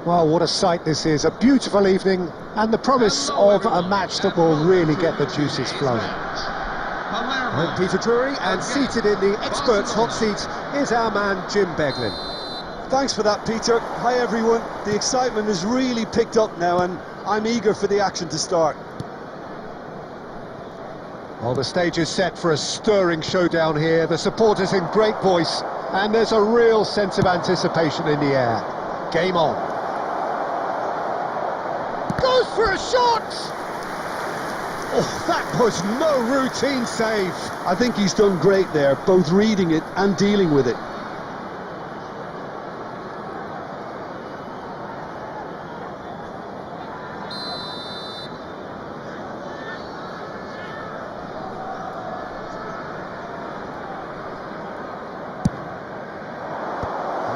Well, what a sight this is, a beautiful evening and the promise of a match that will really get the juices flowing. I'm Peter Drury, and seated in the experts' hot seat is our man Jim Beglin. Thanks for that, Peter. Hi everyone, the excitement has really picked up now and I'm eager for the action to start. Well, the stage is set for a stirring showdown here, the supporters in great voice, and there's a real sense of anticipation in the air. Game on. Goes for a shot! Oh, that was no routine save. I think he's done great there, both reading it and dealing with it.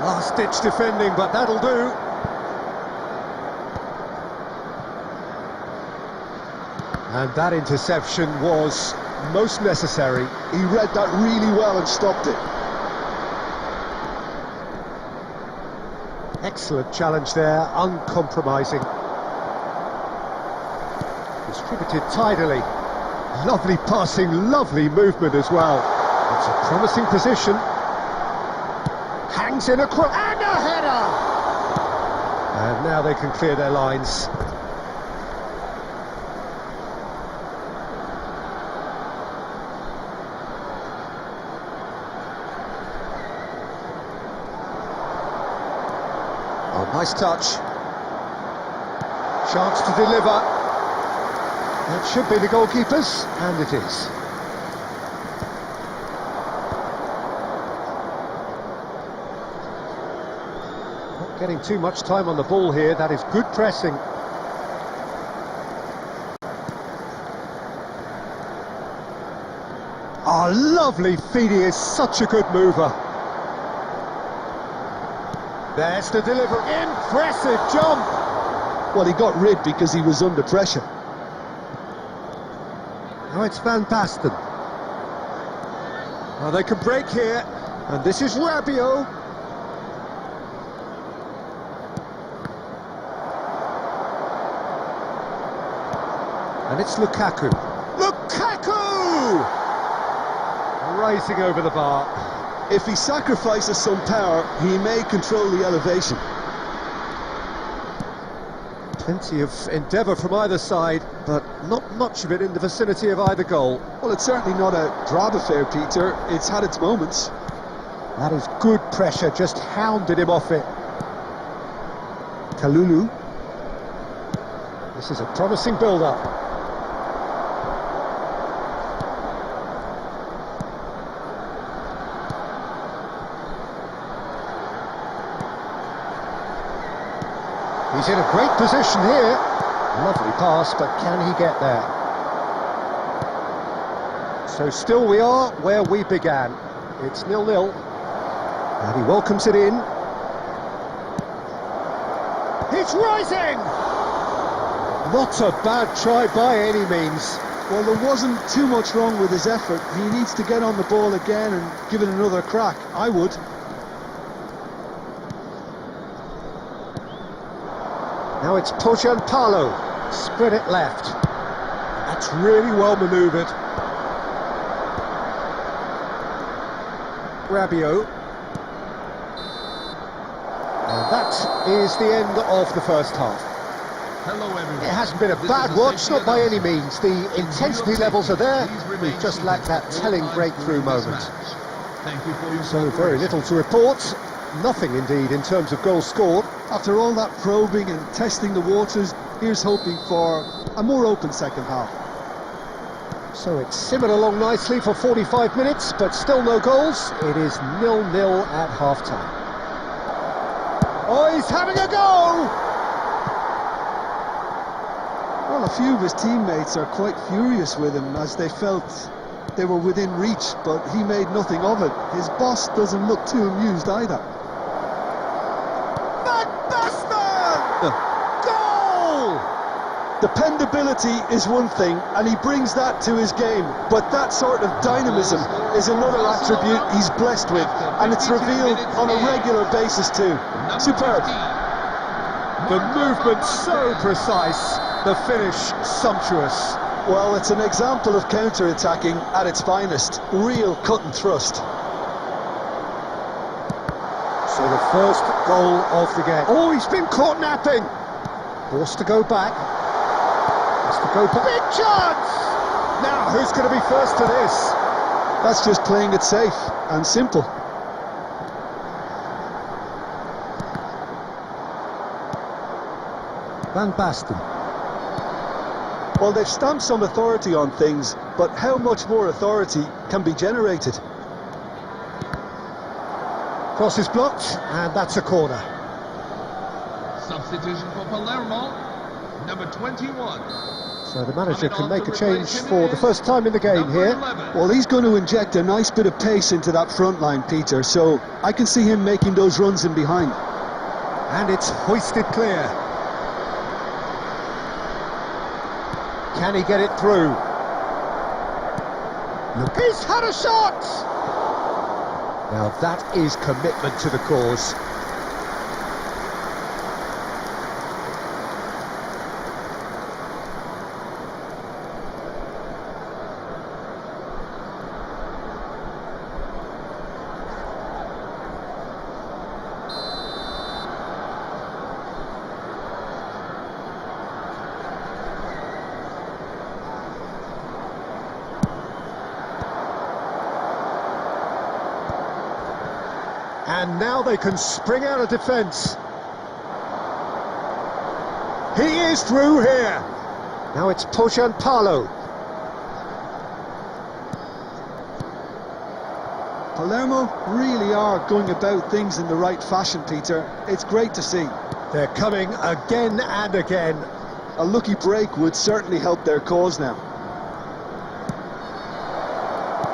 Last-ditch defending, but that'll do. And that interception was most necessary. He read that really well and stopped it. Excellent challenge there, uncompromising. Distributed tidily. Lovely passing, lovely movement as well. It's a promising position. Hangs in a cross and a header! And now they can clear their lines. Oh, nice touch. Chance to deliver. That should be the goalkeeper's, and it is. Not getting too much time on the ball here, that is good pressing. Oh, lovely feed, he is such a good mover. There's the delivery. Impressive jump! Well, he got rid because he was under pressure. Now it's Van Basten. Well, they can break here, and this is Rabiot. And it's Lukaku. Lukaku! Rising over the bar. If he sacrifices some power, he may control the elevation. Plenty of endeavour from either side, but not much of it in the vicinity of either goal. Well, it's certainly not a drab affair, Peter. It's had its moments. That is good pressure, just hounded him off it. Kalulu. This is a promising build-up. He's in a great position here. Lovely pass, but can he get there? So still we are where we began. It's 0-0. And he welcomes it in. It's rising! Not a bad try by any means. Well, there wasn't too much wrong with his effort. He needs to get on the ball again and give it another crack. I would. Now it's Palo, spread it left. That's really well manoeuvred. Rabiot. And that is the end of the first half. Hello everyone. It hasn't been a bad watch, not by any means. The intensity levels are there. We've just lacked that telling breakthrough moment. Thank you for your So very little to report. Nothing indeed in terms of goals scored. After all that probing and testing the waters, here's hoping for a more open second half. So it's simmered along nicely for 45 minutes, but still no goals. It is 0-0 at half-time. Oh, he's having a go! Well, a few of his teammates are quite furious with him as they felt they were within reach, but he made nothing of it. His boss doesn't look too amused either. Goal! Dependability is one thing, and he brings that to his game, but that sort of dynamism is another attribute he's blessed with, and it's revealed on a regular basis too. Superb. The movement so precise, the finish sumptuous. Well, it's an example of counter-attacking at its finest. Real cut and thrust. So the first goal of the game. Oh, he's been caught napping. Forced to go back. Big chance! Now, who's going to be first to this? That's just playing it safe and simple. Van Basten. Well, they've stamped some authority on things, but how much more authority can be generated? Cross is blocked, and that's a corner. Substitution for Palermo, number 21. So the manager can make a change for the first time in the game here. Well, he's going to inject a nice bit of pace into that front line, Peter, so I can see him making those runs in behind. And it's hoisted clear. Can he get it through? Look, he's had a shot! Now that is commitment to the cause. And now they can spring out of defence. He is through here. Now it's Pochampalo. Palermo really are going about things in the right fashion, Peter. It's great to see. They're coming again and again. A lucky break would certainly help their cause now.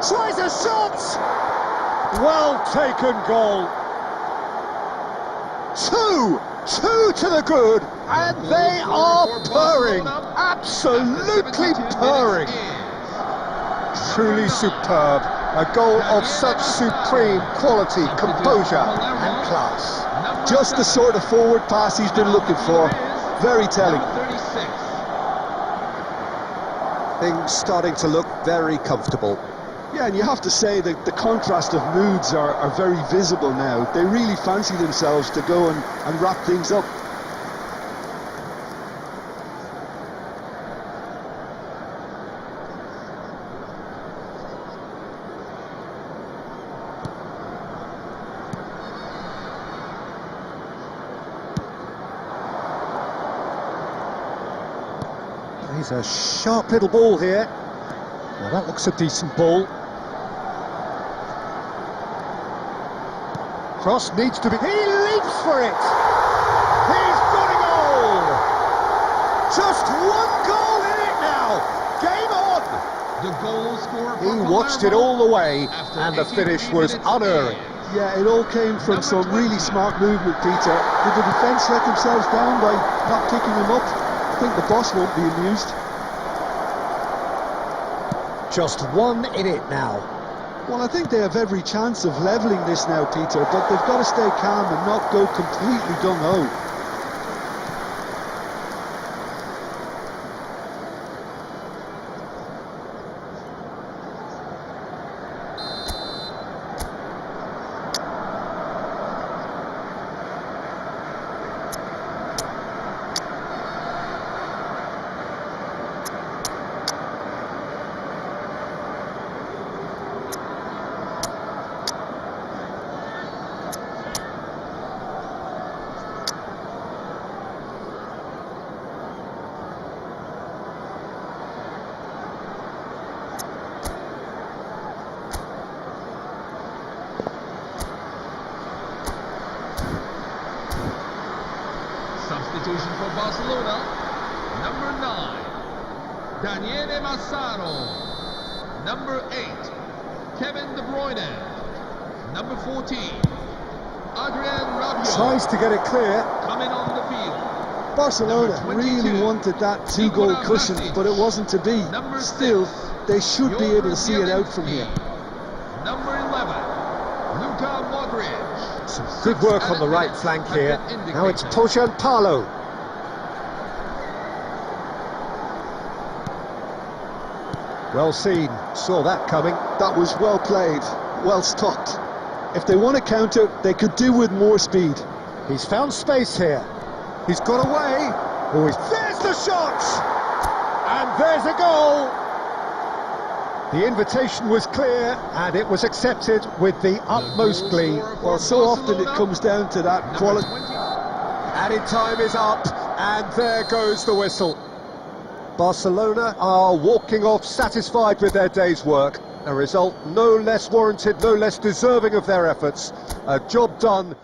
Tries a shot! Well taken goal. Two to the good, and they are purring, absolutely purring. Truly superb, a goal of such supreme quality, composure and class. Just the sort of forward pass he's been looking for. Very telling. Things starting to look very comfortable. Yeah, and you have to say that the contrast of moods are very visible now. They really fancy themselves to go and wrap things up. He's a sharp little ball here. Well, that looks a decent ball. Cross needs to be... He leaps for it! He's got a goal! Just one goal in it now! Game on! The goal scorer He watched it all the way, and the finish was unerring. Yeah, it all came from some really smart movement, Peter. Did the defence let themselves down by not picking him up? I think the boss won't be amused. Just one in it now. Well, I think they have every chance of levelling this now, Peter, but they've got to stay calm and not go completely gung-ho. Barcelona, number 9, Daniele Massaro. Number 8, Kevin De Bruyne. Number 14, Adrien Rabiot. Tries to get it clear. Coming on the field. Barcelona Number 22, really wanted that two-goal cushion, but it wasn't to be. Number 6, Still, they should be able to see it out from here. Number 11, Luka Modric. Some good work on the right flank here. Now it's Tojan Palo. Well seen, saw that coming. That was well played, well stopped. If they want to counter, they could do with more speed. He's found space here. He's got away. Oh, there's the shot! And there's a goal! The invitation was clear, and it was accepted with the utmost glee. Well, so often it comes down to that quality. Added time is up, and there goes the whistle. Barcelona are walking off satisfied with their day's work. A result no less warranted, no less deserving of their efforts. A job done.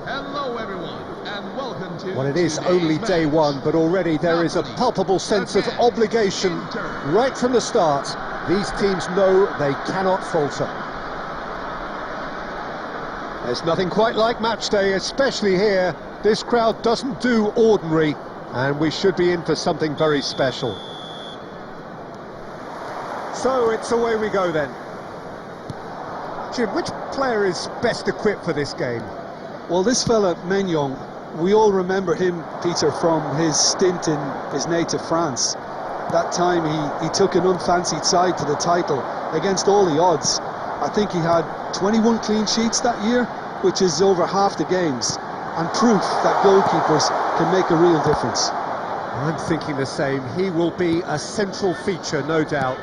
Hello everyone, and welcome to... Well, it is only day one, but already there is a palpable sense of obligation right from the start. These teams know they cannot falter. There's nothing quite like match day, especially here. This crowd doesn't do ordinary, and we should be in for something very special. So it's away we go then. Jim, which player is best equipped for this game? Well, this fella, Maignan, we all remember him, Peter, from his stint in his native France. That time he took an unfancied side to the title against all the odds. I think he had 21 clean sheets that year, which is over half the games, and proof that goalkeepers can make a real difference. I'm thinking the same. He will be a central feature, no doubt.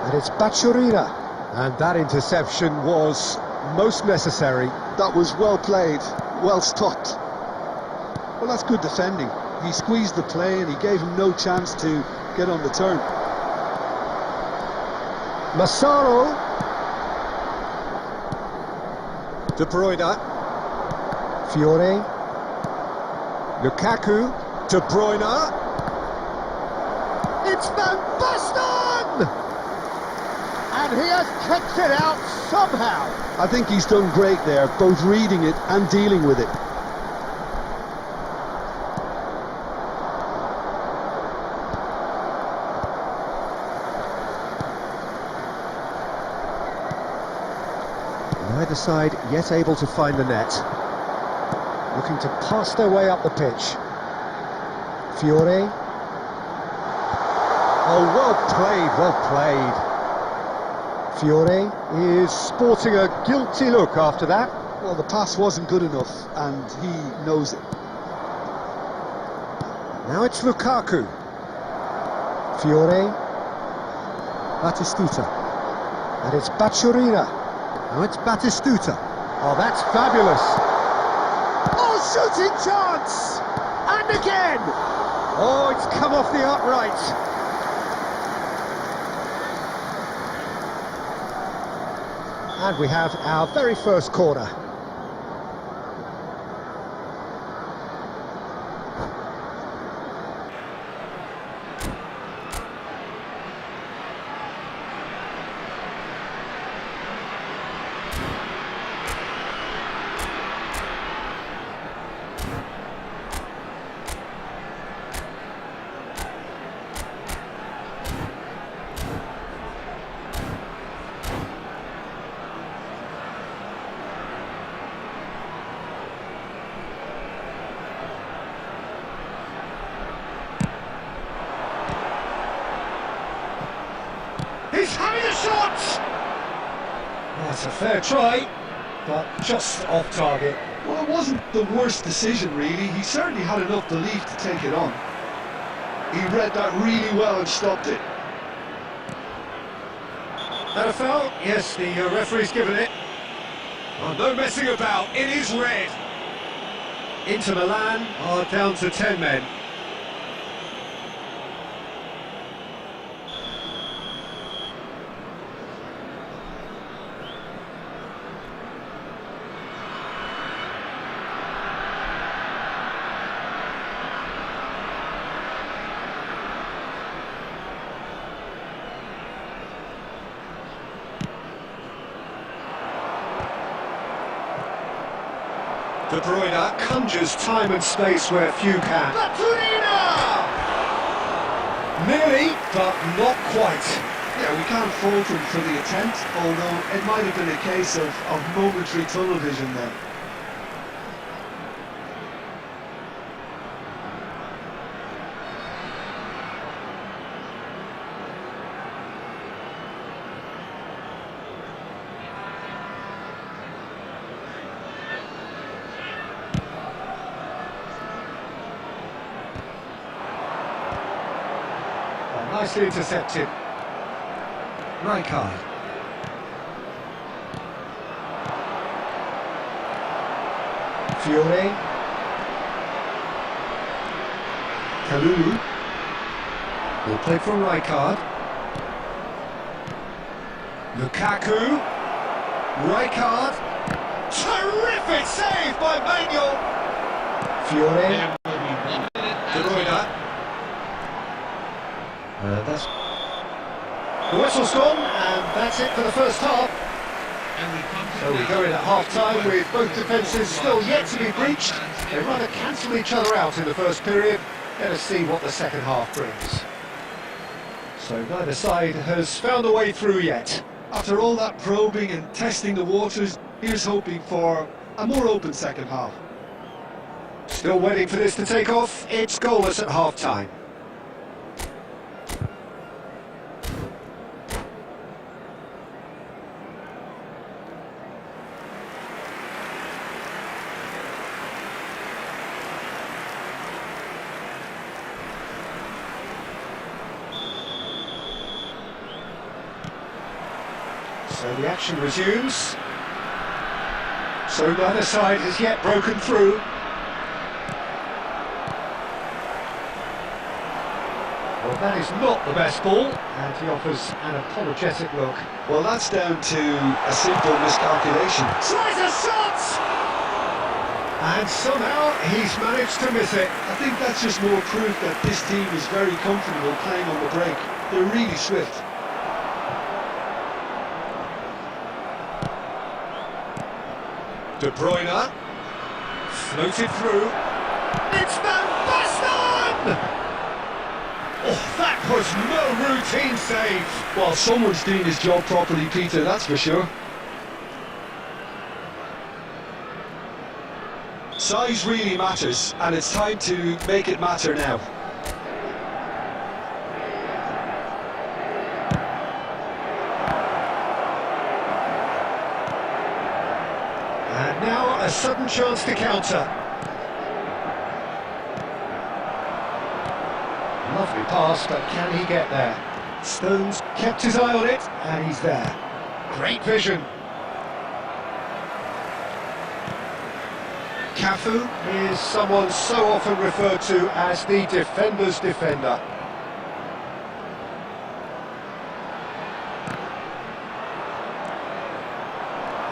And it's Bachurina. And that interception was most necessary. That was well played, well stopped. Well, that's good defending. He squeezed the play and he gave him no chance to get on the turn. Massaro. De Bruyne. Fiore. Lukaku. De Bruyne. It's Van Basten! And he has kicked it out somehow. I think he's done great there, both reading it and dealing with it. Neither side yet able to find the net. Looking to pass their way up the pitch. Fiore. Oh, well played, well played. Fiore is sporting a guilty look after that. Well, the pass wasn't good enough, and he knows it. Now it's Lukaku. Fiore. Batistuta. And it's Bachurina. Now it's Batistuta. Oh, that's fabulous. Oh, shooting chance! And again! Oh, it's come off the upright. And we have our very first corner. He's having a shot! Oh, it's a fair try, but just off target. Well, it wasn't the worst decision, really. He certainly had enough belief to take it on. He read that really well and stopped it. That a foul? Yes, the referee's given it. Oh, no messing about, it is red. Inter Milan are down to 10 men. De Bruyne conjures time and space where few can. Bachurina! Nearly, but not quite. Yeah, we can't fault him for the attempt, although it might have been a case of momentary tunnel vision there. Nicely intercepted. Rijkaard. Fiore. Kalulu. Will play from Rijkaard. Lukaku. Rijkaard. Terrific save by Manuel. Fiore. De Bruyne. That's the whistle's gone, and that's it for the first half. So we go in at half-time with both defences still yet to be breached. They rather cancel each other out in the first period. Let us see what the second half brings. So neither side has found a way through yet. After all that probing and testing the waters, here's hoping for a more open second half. Still waiting for this to take off. It's goalless at half-time. So the action resumes. So neither side has yet broken through. Well, that is not the best ball, and he offers an apologetic look. Well, that's down to a simple miscalculation. Tries a shot! And somehow he's managed to miss it. I think that's just more proof that this team is very comfortable playing on the break. They're really swift. De Bruyne floated through. It's Van Basten! Oh, that was no routine save. Well, someone's doing his job properly, Peter, that's for sure. Size really matters, and it's time to make it matter now. And now a sudden chance to counter. Lovely pass, but can he get there? Stones kept his eye on it, and he's there. Great vision. Cafu is someone so often referred to as the defender's defender.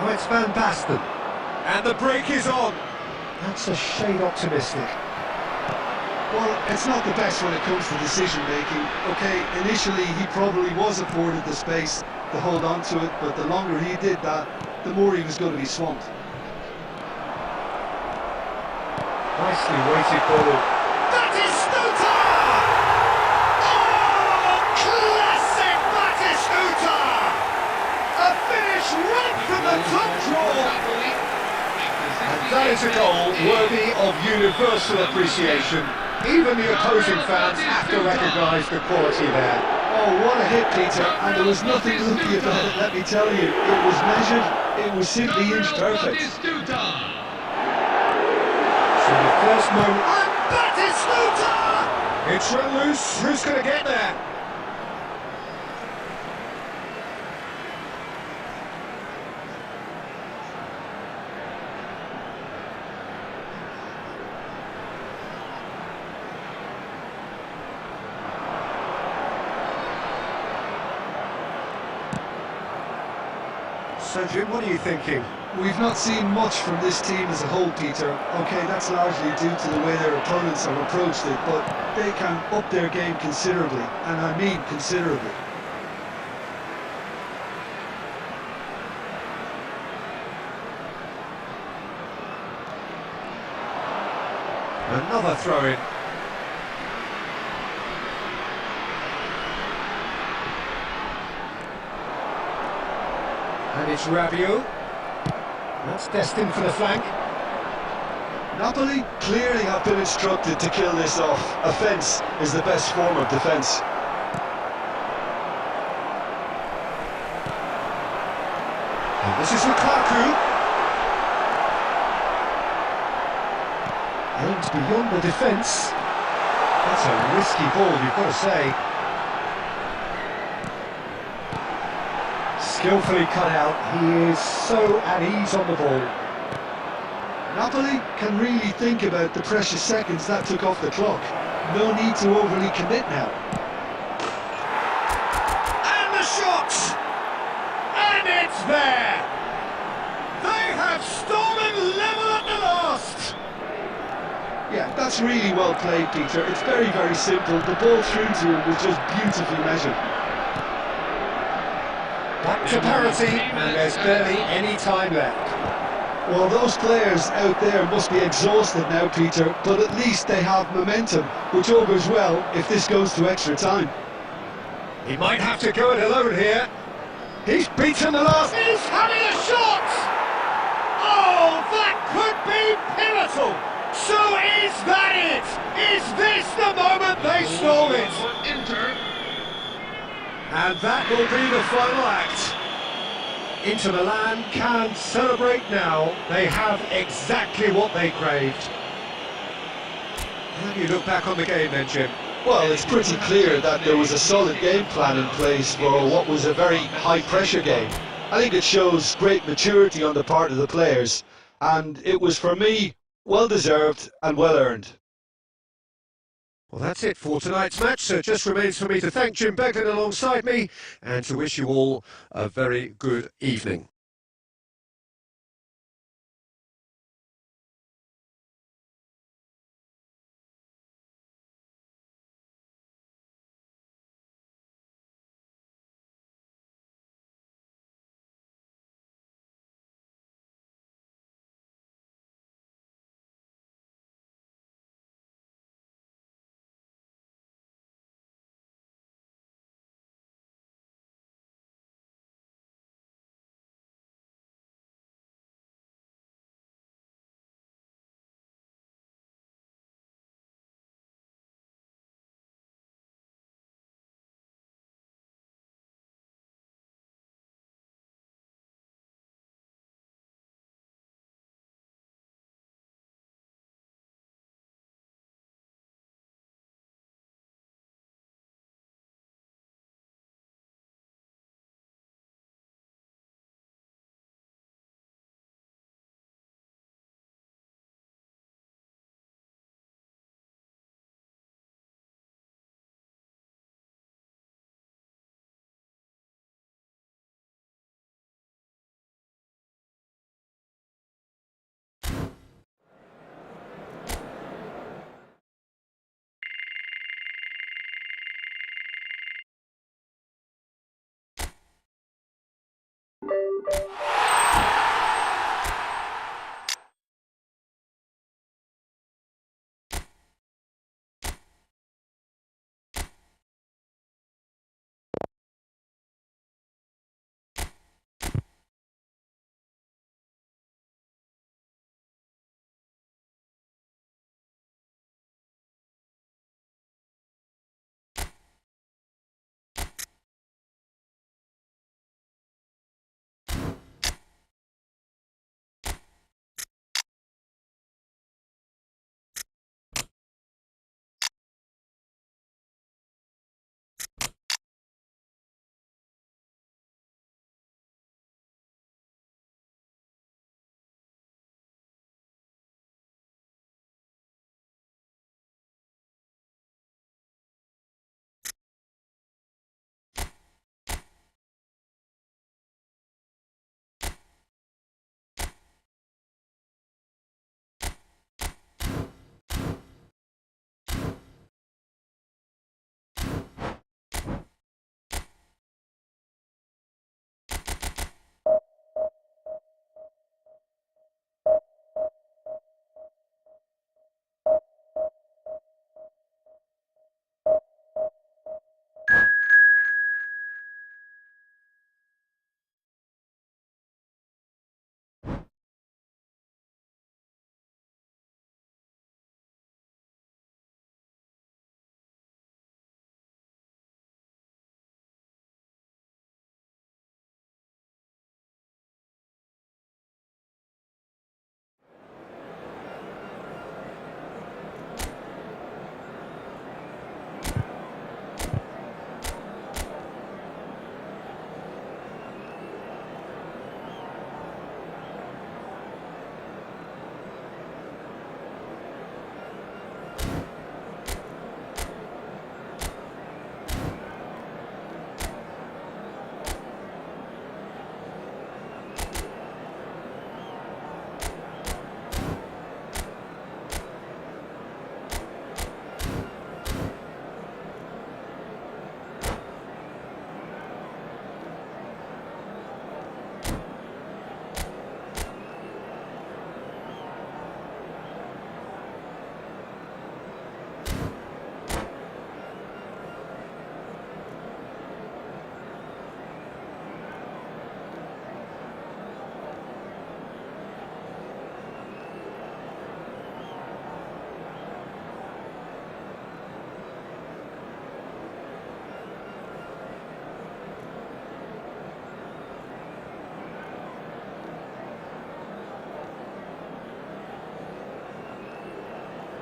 Oh, it's Van Basten. And the break is on. That's a shade optimistic. Well, it's not the best when it comes to decision-making. Okay, initially he probably was afforded the space to hold on to it, but the longer he did that, the more he was going to be swamped. Nicely weighted ball. That is Batistuta! Oh, classic Batistuta! A finish right from the top draw. And that is a goal worthy of universal appreciation. Even the opposing fans have to recognise the quality there. Oh, what a hit, Peter, and there was nothing lucky about it, let me tell you. It was measured, it was simply inch perfect. So the first moment, and Batistuta! It's run loose, who's going to get there? So Jim, what are you thinking? We've not seen much from this team as a whole, Peter. Okay, that's largely due to the way their opponents have approached it, but they can up their game considerably, and I mean considerably. Another throw-in. And it's Rabiot. That's destined for the flank. Napoli clearly have been instructed to kill this off. Offence is the best form of defence. And this is Lukaku. Aimed beyond the defence. That's a risky ball, you've got to say. Skillfully cut out, he is so at ease on the ball. Napoli can really think about the precious seconds that took off the clock. No need to overly commit now. And the shot! And it's there! They have stolen level at the last! Yeah, that's really well played, Peter. It's very, very simple. The ball through to him was just beautifully measured. Back to parity, and there's barely any time left. Well, those players out there must be exhausted now, Peter, but at least they have momentum, which augurs well if this goes to extra time. He might have to go it alone here. He's beaten the last. He's having a shot! Oh, that could be pivotal! So is that it? Is this the moment they stole it? And that will be the final act. Inter Milan can celebrate now. They have exactly what they craved. How do you look back on the game then, Jim? Well, it's pretty clear that there was a solid game plan in place for what was a very high-pressure game. I think it shows great maturity on the part of the players, and it was, for me, well deserved and well earned. Well, that's it for tonight's match, so it just remains for me to thank Jim Beglin alongside me and to wish you all a very good evening.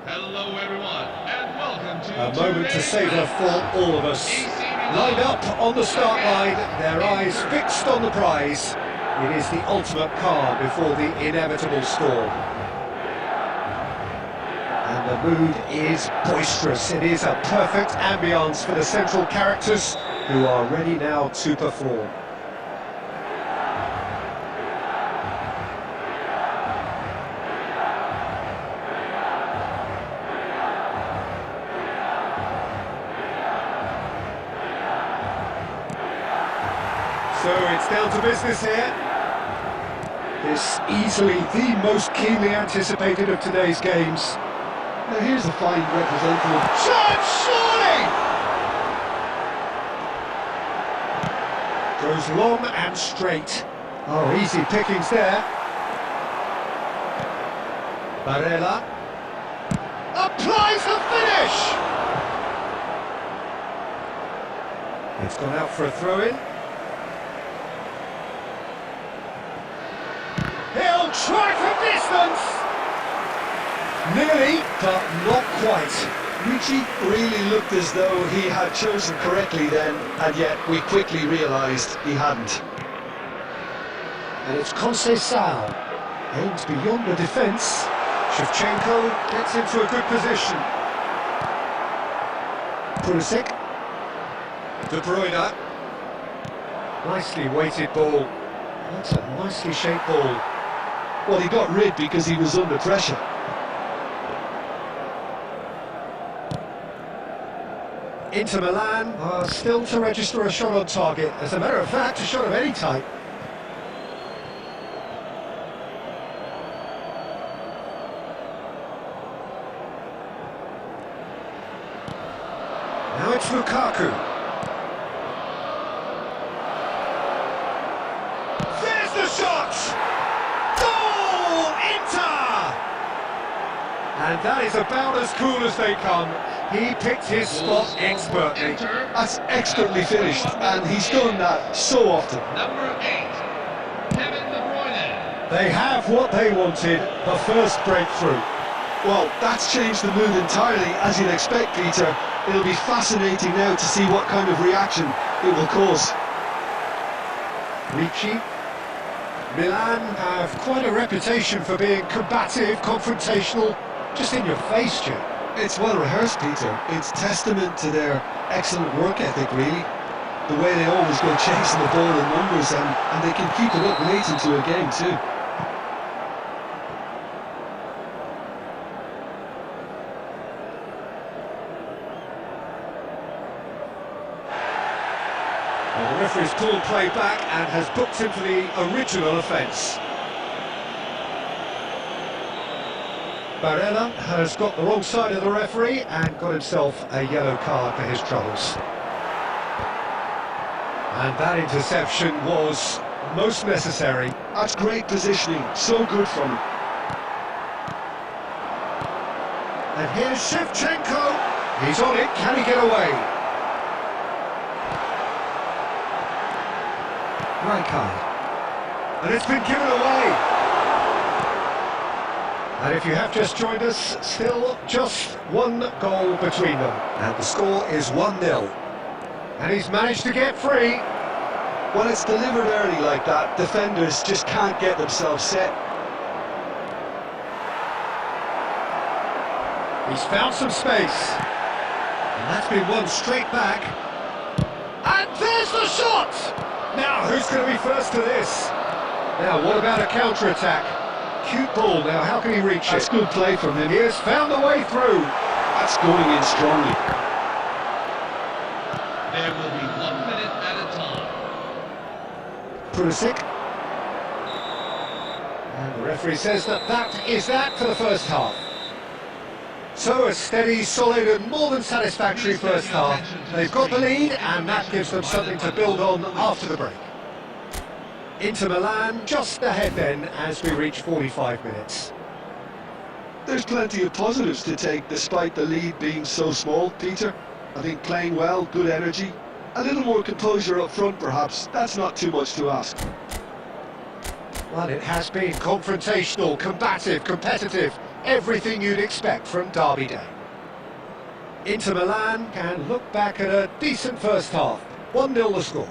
Hello everyone, and welcome to A moment to savour for all of us. AC Lined up on the start line, their eyes fixed on the prize. It is the ultimate calm before the inevitable storm. And the mood is boisterous. It is a perfect ambience for the central characters who are ready now to perform. So it's down to business here. This easily the most keenly anticipated of today's games. Now here's a fine representative. Shot, surely! Goes long and straight. Oh, easy pickings there. Barella applies the finish! It's gone out for a throw-in. He'll try from distance! Nearly, but not quite. Ricci really looked as though he had chosen correctly then, and yet we quickly realised he hadn't. And it's Conceição. Aims beyond the defence. Shevchenko gets into a good position. Pulisic. De Bruyne. Nicely weighted ball. That's a nicely shaped ball. Well, he got rid because he was under pressure. Inter Milan are still to register a shot on target. As a matter of fact, a shot of any type. Now it's Lukaku. There's the shot! Goal! Inter! And that is about as cool as they come. He picked his spot expertly. That's expertly finished, and he's done that so often. Number 8, Kevin De Bruyne. They have what they wanted, the first breakthrough. Well, that's changed the mood entirely, as you'd expect, Peter. It'll be fascinating now to see what kind of reaction it will cause. Ricci. Milan have quite a reputation for being combative, confrontational, just in your face, Jim. It's well rehearsed, Peter. It's testament to their excellent work ethic, really. The way they always go chasing the ball in numbers, and they can keep it up late into a game too. Well, the referee's called play back and has booked him for the original offence. Barella has got the wrong side of the referee and got himself a yellow card for his troubles. And that interception was most necessary. That's great positioning, so good from him. And here's Shevchenko. He's on it, can he get away? Rijkaard. And it's been given away. And if you have just joined us, still just one goal between them. And the score is 1-0. And he's managed to get free. When it's delivered early like that, defenders just can't get themselves set. He's found some space. And that's been won straight back. And there's the shot! Now, who's going to be first to this? Now, what about a counter-attack? Cute ball, now how can he reach it? That's good play from him. He has found the way through. That's going in strongly. There will be 1 minute at a time. Pulisic. And the referee says that is that for the first half. So a steady, solid and more than satisfactory first half. They've got the lead and that gives them something to build on after the break. Inter Milan just ahead then as we reach 45 minutes. There's plenty of positives to take despite the lead being so small, Peter. I think playing well, good energy, a little more composure up front perhaps, that's not too much to ask. Well, it has been confrontational, combative, competitive, everything you'd expect from Derby Day. Inter Milan can look back at a decent first half. 1-0 the score.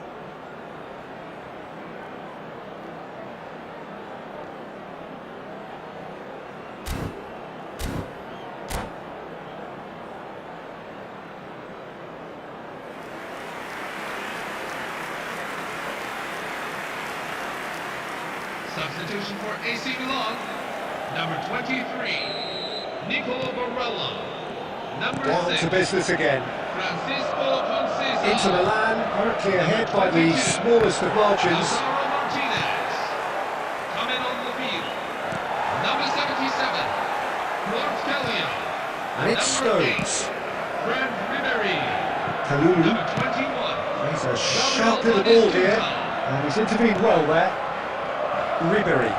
Substitution for AC Milan, number 23, Nicolo Barella. Number Down 6, to business again. Francisco Conceição. Inter Milan currently ahead by the smallest of margins. Lautaro Martinez. Coming on the field, number 77, Kvaratskhelia. And it's Stones. Fred Ribery. Kalulu. Number 21. He's a sharp little ball here. And he's intervened well there. Ribery.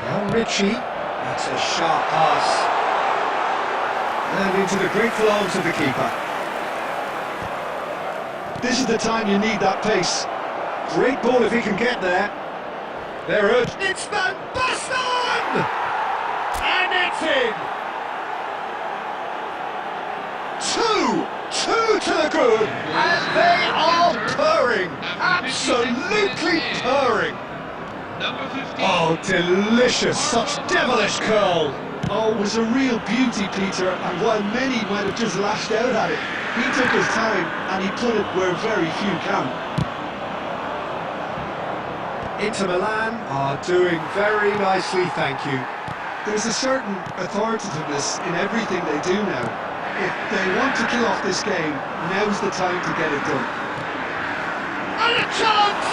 Now Ritchie. That's a sharp pass. And into the grateful arms of the keeper. This is the time you need that pace. Great ball if he can get there. They're urged. It's Van Basten! And it's in! Two to the good, and they are purring, absolutely purring. Number 15. Oh, delicious, such devilish curl. Oh, it was a real beauty, Peter, and while many might have just lashed out at it, he took his time and he put it where very few can. Inter Milan are doing very nicely, thank you. There's a certain authoritativeness in everything they do now. If they want to kill off this game, now's the time to get it done. And a chance!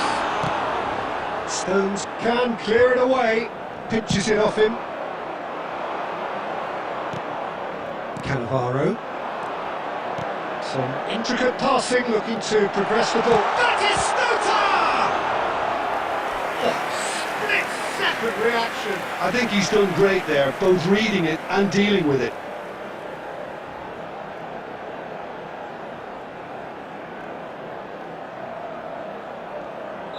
Stones can clear it away, pinches it off him. Cannavaro. Some intricate passing, looking to progress the ball. Batistuta! Oh, split-second reaction. I think he's done great there, both reading it and dealing with it.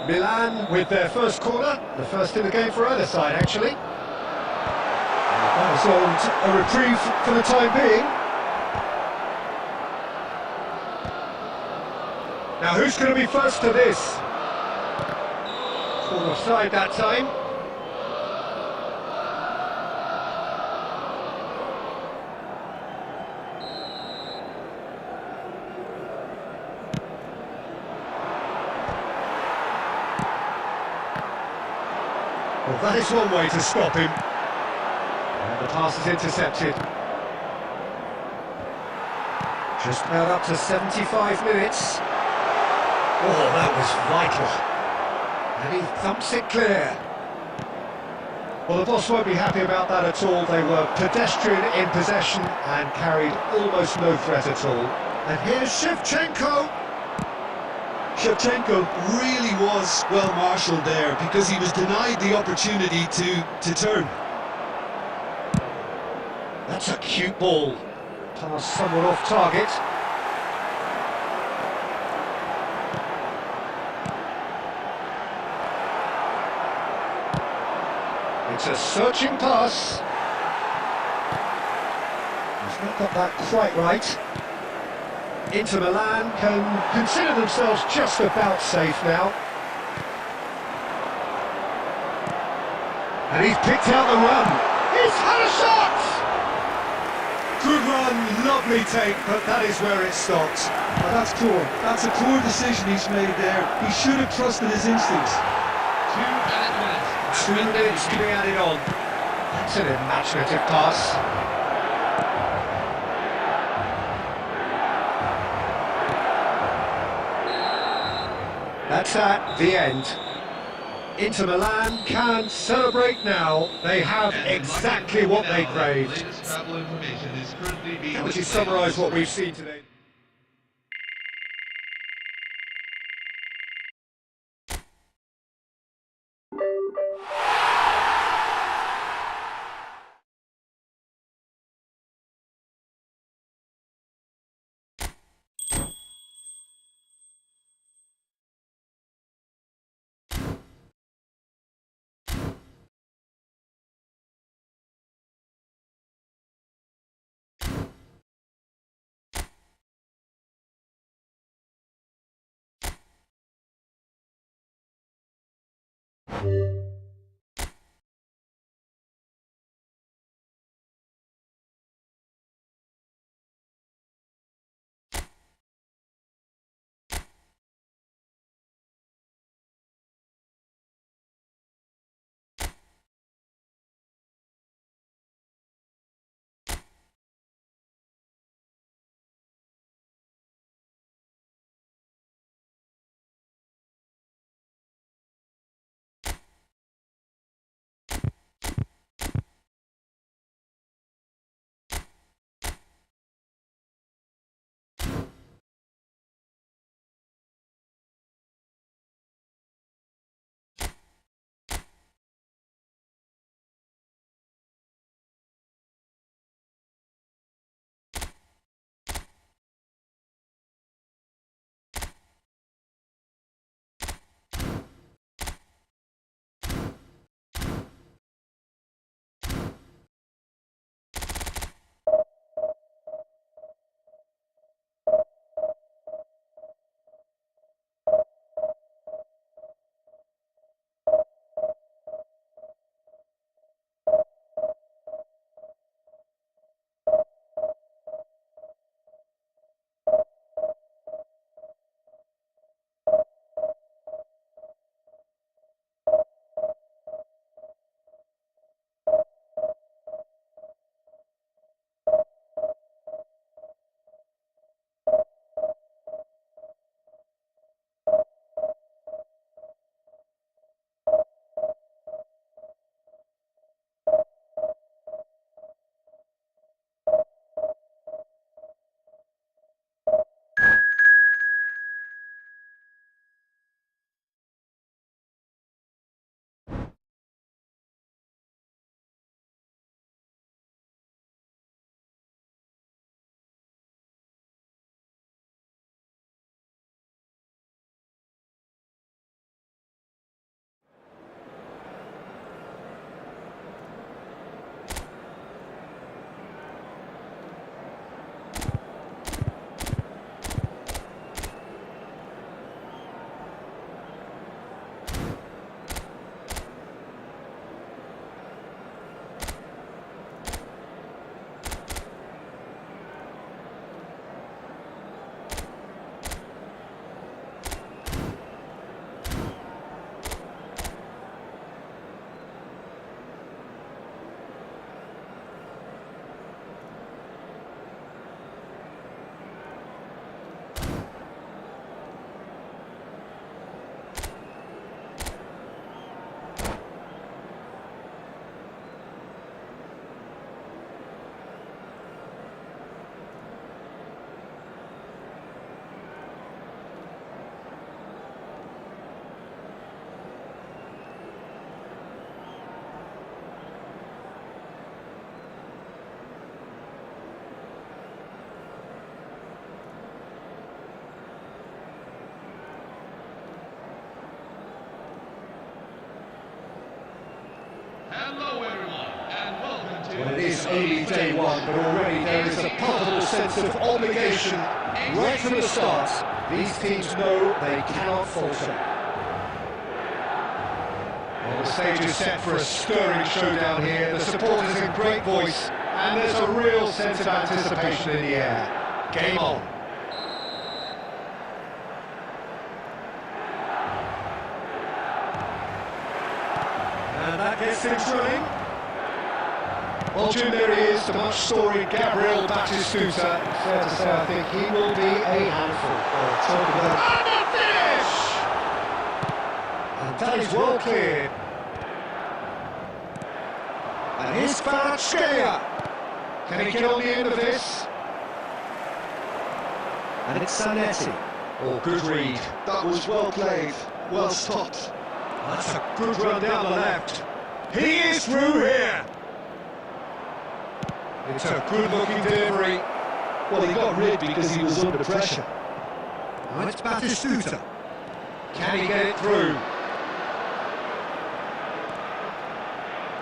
Milan with their first corner, the first in the game for either side actually. That has earned a reprieve for the time being. Now who's going to be first to this? Full offside that time. Well, that is one way to stop him. And the pass is intercepted. Just about up to 75 minutes. Oh, that was vital. And he thumps it clear. Well, the boss won't be happy about that at all. They were pedestrian in possession and carried almost no threat at all. And here's Shevchenko. Shevchenko really was well marshalled there because he was denied the opportunity to turn. That's a cute ball. Pass somewhat off target. It's a searching pass. He's not got that quite right. Inter Milan can consider themselves just about safe now. And he's picked out the run. He's had a shot! Good run, lovely take, but that is where it stops. Well, that's poor. That's a poor decision he's made there. He should have trusted his instincts. 2 minutes. 2 minutes to be added on. That's an imaginative pass. That's at the end. Inter Milan can celebrate now. They have exactly what they craved. Latest travel information is currently being How would you displayed. summarise what we've seen today? Hello everyone, and welcome to... Well, it is only day one, but already there is a palpable sense of obligation right from the start. These teams know they cannot falter. Well, the stage is set for a stirring showdown here. The supporters in great voice, and there's a real sense of anticipation in the air. Game on. And that gets things running. Well, Jim, there he is, the much-storied Gabriel Batistuta. Fair to say, I think he will be a handful. And the finish! And that is well cleared. And here's Kvaratskhelia. Can he get on the end of this? And it's Zanetti. Oh, good read. That was well played, well stopped. That's a good run down the left. He is through here. It's a good-looking delivery. Well, he got rid because he was under pressure. Now it's Batistuta. Can he get it through?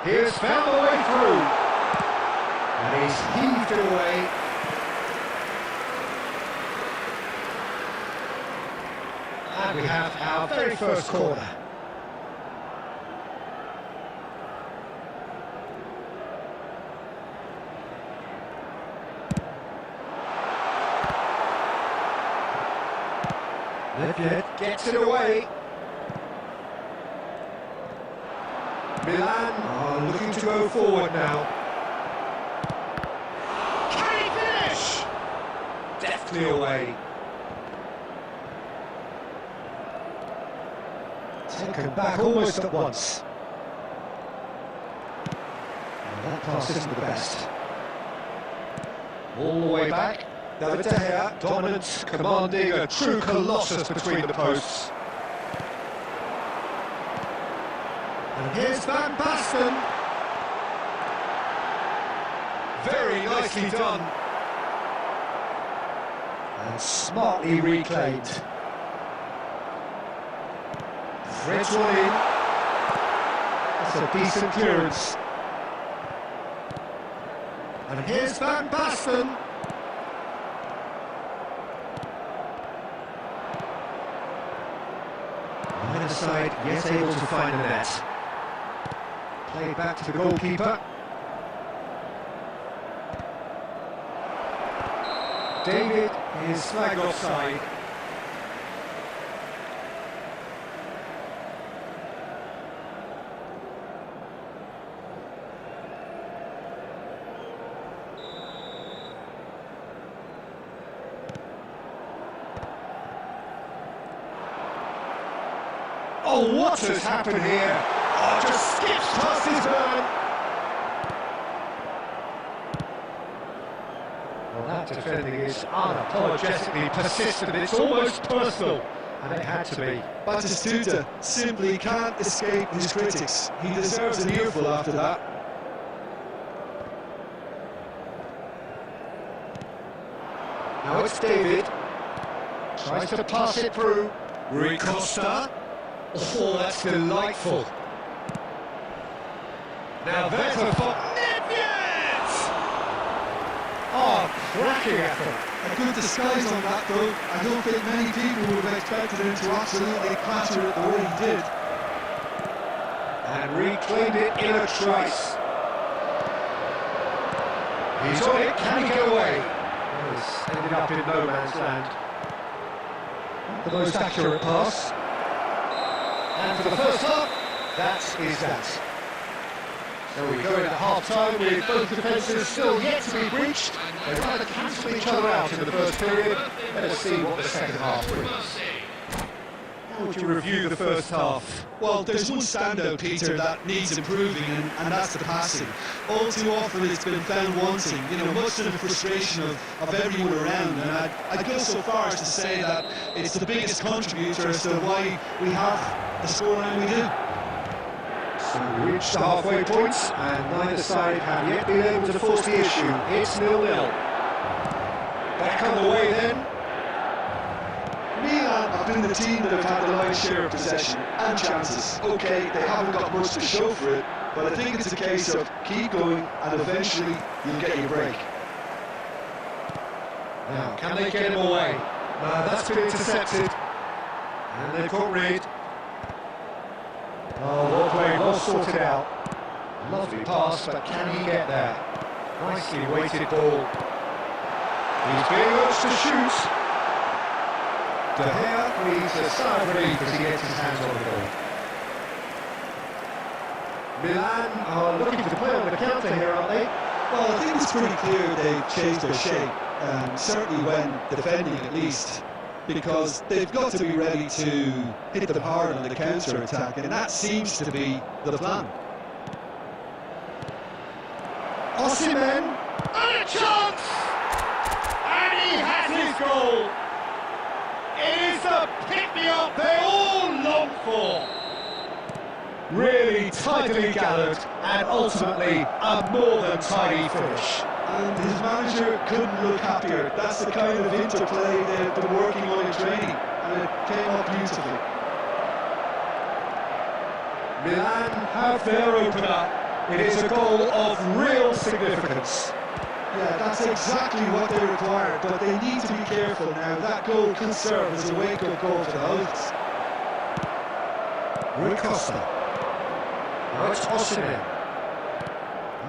He has found the way through. And he's heaved it away. And we have our very first corner. Ledled gets it away. Milan are looking to go forward now. Can he finish? Deftly away. Taken back almost at once. And that pass isn't the best. All the way back. David De Gea, dominant, commanding, a true colossus between the posts. And here's Van Basten. Very nicely done. And smartly reclaimed. Threads one in. That's a decent clearance. And here's Van Basten. Either side, yet able to find the net. Played back to the goalkeeper. David is flagged offside. Oh, what has happened here? Oh, just skips past his man. Well, that defending is unapologetically persistent. It's almost personal, and it had to be. Batistuta simply can't escape his critics. He deserves an earful after that. Now it's David. Tries to pass it through. Rui Costa. Oh, that's delightful. Now there's a Nedved! Oh, cracking effort. A good disguise on that, though. I don't think many people would have expected him to absolutely clatter it the way he did. And reclaimed it in a trice. He's on it, can he get away? Well, it's ended up in no man's land. Not the most accurate pass. And for the first half, that is that. So we go into half-time with both defences still yet to be breached. They rather cancel each other out in the first period. Let us see what the second half brings. How would you review the first half? Well, there's one standout, Peter, that needs improving, and that's the passing. All too often it's been found wanting, you know, much to the frustration of everyone around, and I'd go so far as to say that it's the biggest contributor as to why we have the scoreline we do. So we reached the halfway point, and neither side have yet been able to force the issue. It's 0-0. Back on the way then. Milan have been the team that have had the lion's share of possession and chances. Okay, they haven't got much to show for it, but I think it's a case of keep going and eventually you'll get your break. Now, can they get him away? That's been intercepted. And they've got Reed. Oh, well played, well sorted out. Lovely pass, but can he get there? Nicely weighted ball. He's being urged to shoot. De Gea breathes a sigh of relief as he gets his hands on the ball. Milan are looking to play on the counter here, aren't they? Well, I think it's pretty clear they've changed their shape, certainly when defending at least, because they've got to be ready to hit them hard on the counter-attack, and that seems to be the plan. Osimhen, and a chance! And he has his goal! It is the pick-me-up they all long for! Really tidily gathered, and ultimately a more than tidy finish. And his manager couldn't look happier. That's the kind of interplay they've been working on in training, and it came up beautifully. Milan have their opener. It is a goal of real significance. Yeah, that's exactly what they require, but they need to be careful now. That goal could serve as a wake-up call for the hosts. Rui Costa. Now it's Osimhen.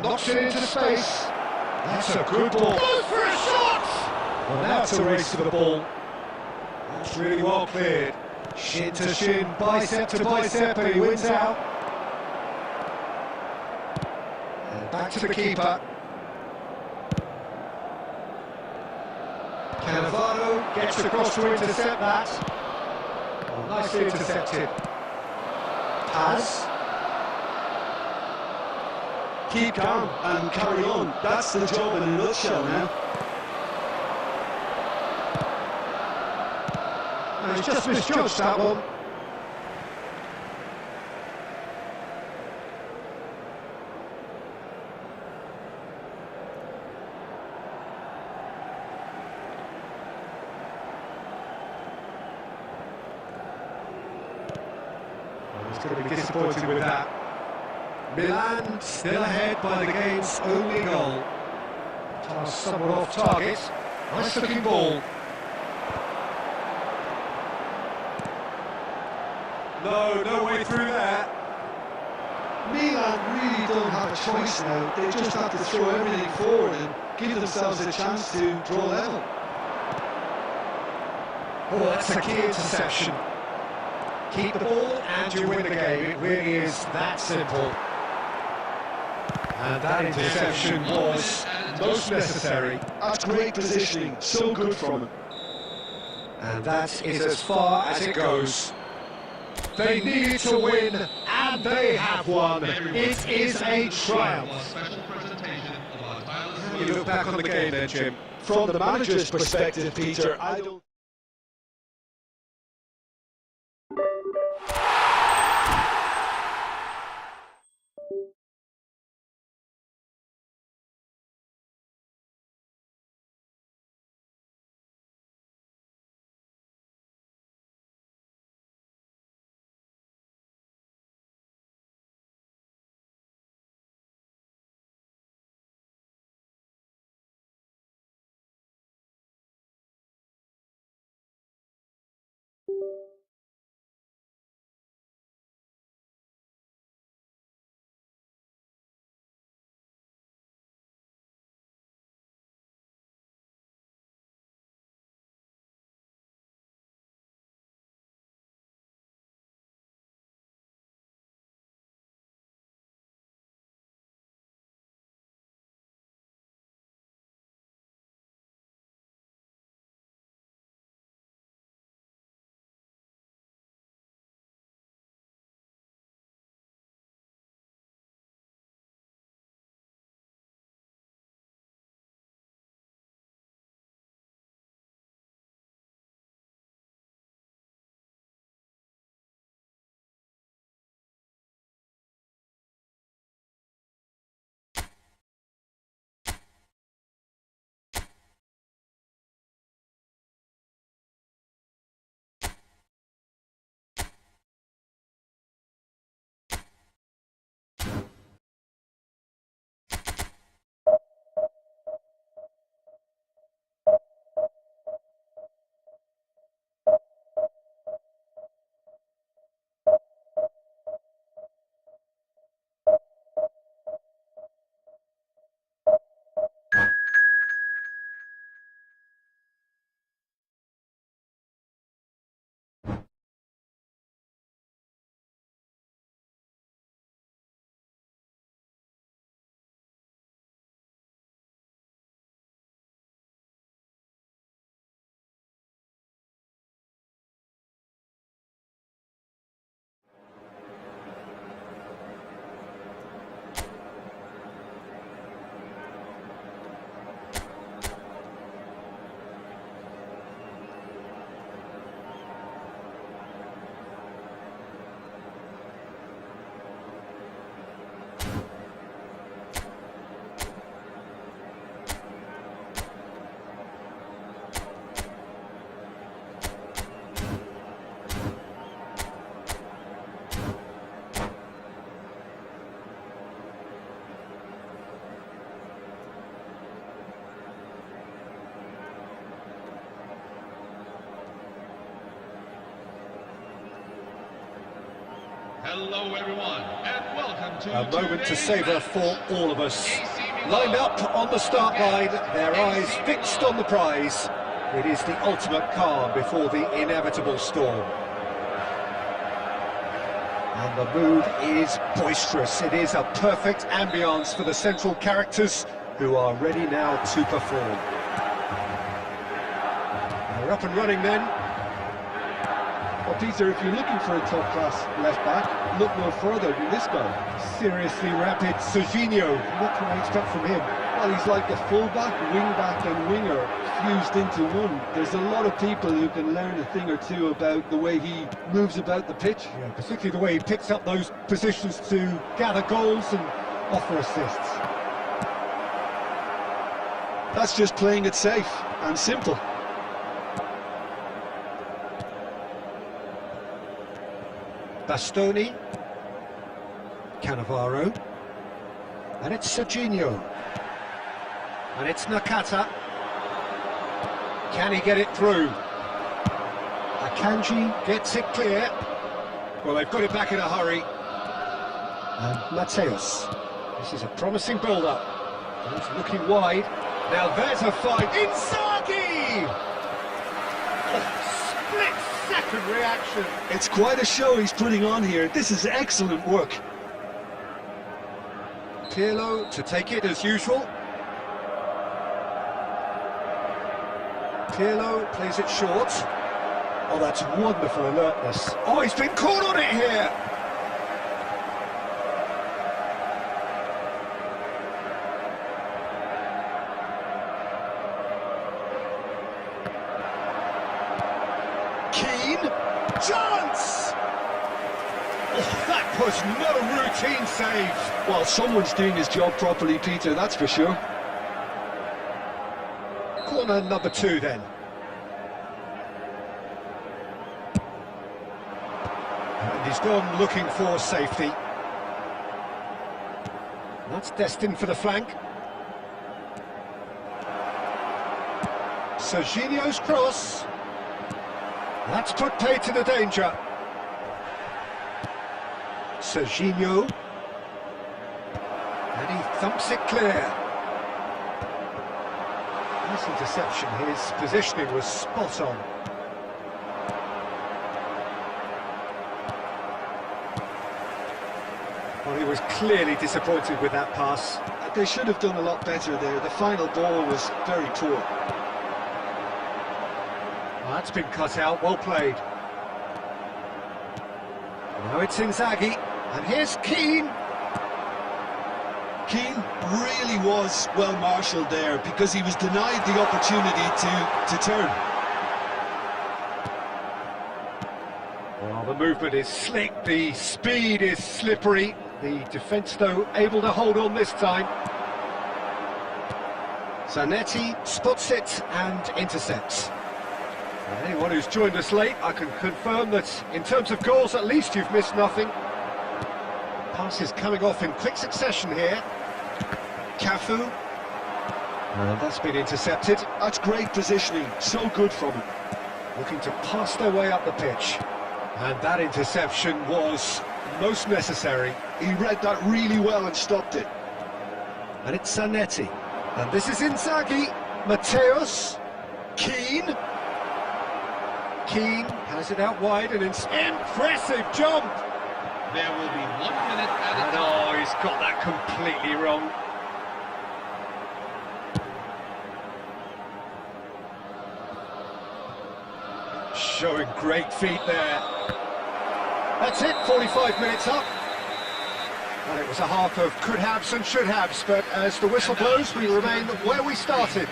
Knocks it into space. That's a good ball. Goes for a shot! Well, now it's a race to the ball. That's really well cleared. Shin to shin, bicep to bicep, and he wins out. And back to the keeper. Cannavaro gets across to intercept that. Oh, nicely intercepted. Paz. Keep calm and carry on. That's the job in a nutshell now. No, he's just misjudged that one. He's going to be disappointed with that. Milan still ahead by the game's only goal. Pass somewhat off target. Nice looking ball. No way through there. Milan really don't have a choice now. They just have to throw everything forward and give themselves a chance to draw level. Oh, that's a key interception. Keep the ball and you win the game. It really is that simple. And that interception was most necessary. That's great positioning, so good from him. And that is as far as it goes. They needed to win, and they have won. It is a triumph. You look back on the game then, Jim. From the manager's perspective, Peter, I don't... Hello everyone, and welcome to A moment to savour for all of us. Lined up on the start line, their eyes fixed on the prize. It is the ultimate calm before the inevitable storm. And the mood is boisterous. It is a perfect ambience for the central characters who are ready now to perform. They're up and running then. Well, Peter, if you're looking for a top-class left-back, look no further than this guy. Seriously rapid Serginho. What can I expect from him? Well, he's like a full-back, wing-back and winger fused into one. There's a lot of people who can learn a thing or two about the way he moves about the pitch. Yeah, particularly the way he picks up those positions to gather goals and offer assists. That's just playing it safe and simple. Bastoni, Cannavaro, and it's Serginho, and it's Nakata. Can he get it through? Akanji gets it clear. Well, they've got it back in a hurry. And Mateus. This is a promising build-up. He's looking wide. Now there's a fight. Inzaghi! Oh, split-second reaction. It's quite a show he's putting on here. This is excellent work. Pirlo to take it as usual. Pirlo plays it short. Oh, that's wonderful alertness. Oh, he's been caught on it here. Keane, chance! Oh, that was no routine save. Well, someone's doing his job properly, Peter, that's for sure. Corner number 2 then. And he's gone looking for safety. That's destined for the flank. Serginho's cross. That's put paid to the danger. Serginho. And he thumps it clear. Nice interception. His positioning was spot on. Well, he was clearly disappointed with that pass. They should have done a lot better there. The final ball was very poor. Well, that's been cut out. Well played. Now it's Inzaghi. And here's Keane. Keane really was well marshalled there because he was denied the opportunity to turn. Well, the movement is slick, the speed is slippery. The defence, though, able to hold on this time. Zanetti spots it and intercepts. Well, anyone who's joined us late, I can confirm that in terms of goals, at least you've missed nothing. Passes coming off in quick succession here. Cafu. And that's been intercepted. That's great positioning, so good from him. Looking to pass their way up the pitch. And that interception was most necessary. He read that really well and stopped it. And it's Zanetti. And this is Inzaghi. Mateus. Keane. Keane has it out wide and impressive jump. There will be 1 minute at a And time. oh, he's got that completely wrong. Showing great feet there. That's it, 45 minutes up. Well, it was a half of could-haves and should-haves, but as the whistle blows, we remain where we started.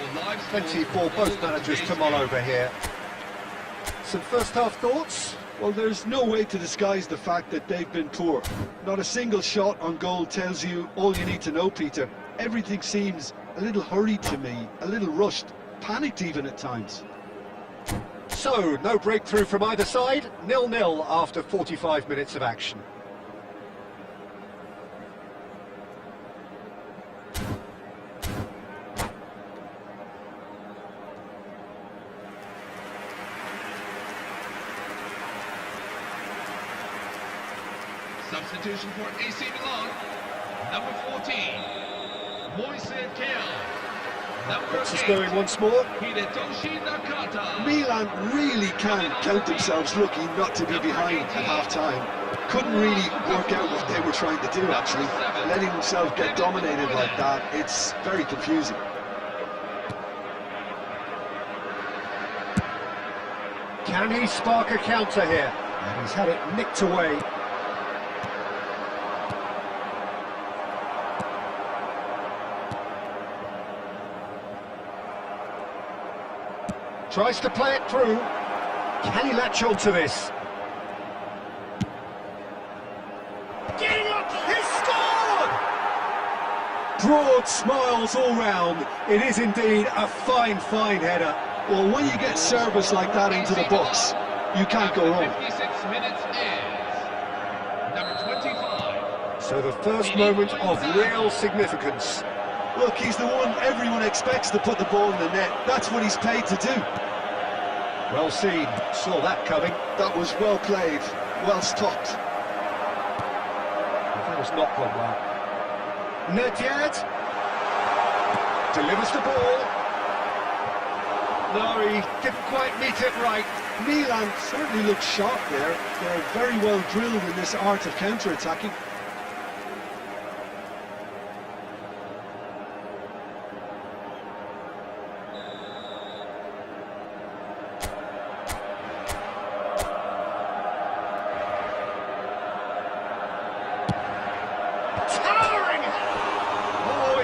Plenty for both managers to mull over here. Some first-half thoughts? Well, there's no way to disguise the fact that they've been poor. Not a single shot on goal tells you all you need to know, Peter. Everything seems a little hurried to me, a little rushed, panicked even at times. So, no breakthrough from either side, 0-0 after 45 minutes of action. Substitution for AC Milan, number 14, Moise Kean. Number Gets us 8, going once more. Hidetoshi Nakata. Milan really can't count themselves lucky not to be behind at half-time. Couldn't really work out what they were trying to do, actually. Letting themselves get dominated like that, it's very confusing. Can he spark a counter here? And he's had it nicked away. Tries to play it through. Can he latch on to this? Getting up, he scored! Broad smiles all round. It is indeed a fine, fine header. Well, when you get service like that into the box, you can't go wrong. 56 minutes is number 25. So the first moment of real significance. Look, he's the one everyone expects to put the ball in the net. That's what he's paid to do. Well seen, saw that coming. That was well played, well stopped. That has not gone well. Nedved delivers the ball. No, he didn't quite meet it right. Milan certainly looked sharp there. They're very well drilled in this art of counter-attacking.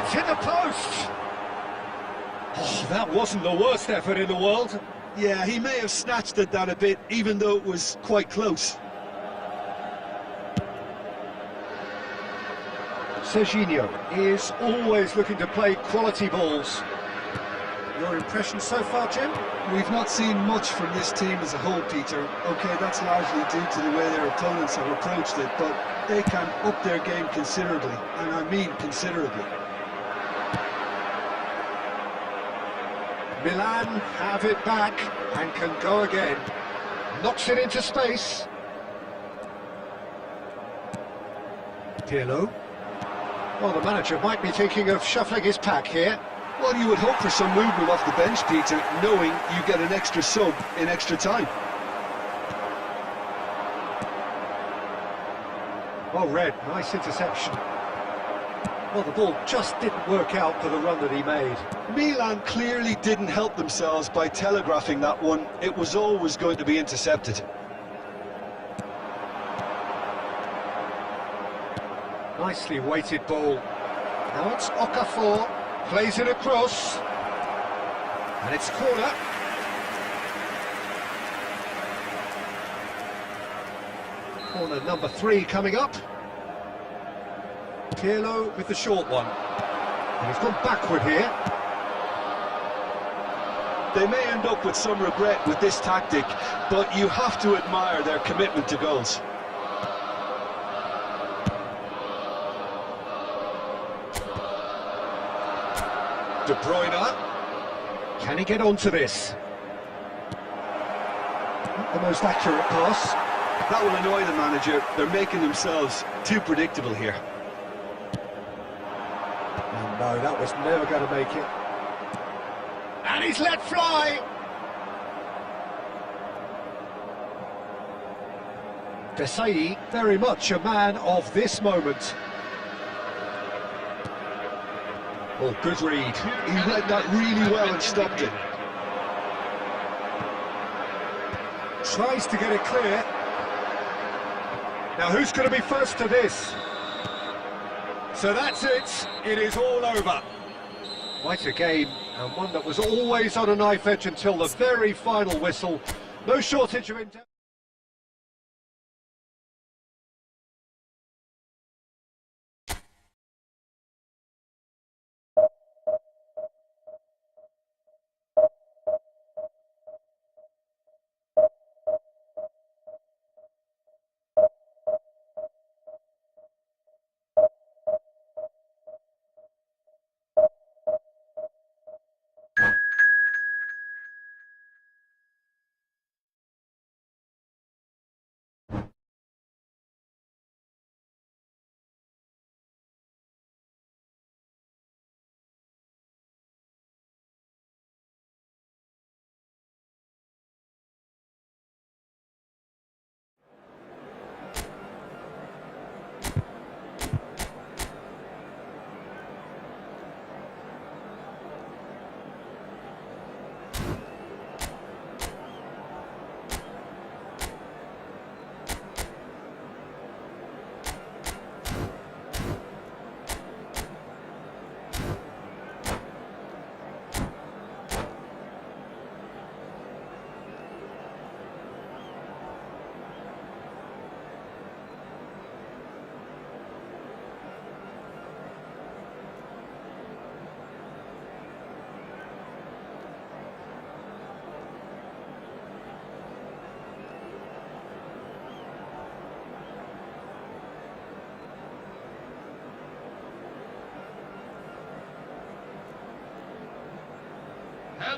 Hit the post! Oh, that wasn't the worst effort in the world. Yeah, he may have snatched at that a bit, even though it was quite close. Serginho is always looking to play quality balls. Your impression so far, Jim? We've not seen much from this team as a whole, Peter. OK, that's largely due to the way their opponents have approached it, but they can up their game considerably, and I mean considerably. Milan have it back and can go again. Knocks it into space. Pirlo. Well, the manager might be thinking of shuffling his pack here. Well, you would hope for some movement off the bench, Peter, knowing you get an extra sub in extra time. Well read, nice interception. Well, the ball just didn't work out for the run that he made. Milan clearly didn't help themselves by telegraphing that one. It was always going to be intercepted. Nicely weighted ball. Now it's Okafor, plays it across. And it's corner. Corner number 3 coming up. Pirlo with the short one. And he's gone backward here. They may end up with some regret with this tactic, but you have to admire their commitment to goals. De Bruyne. Can he get onto this? Not the most accurate pass. That will annoy the manager. They're making themselves too predictable here. Oh, no, that was never going to make it. And he's let fly! Desai, very much a man of this moment. Oh, good read. He read that really well and stopped it. Tries to get it clear. Now, who's going to be first to this? So that's it. It is all over. Quite a game, and one that was always on a knife edge until the very final whistle. No shortage of...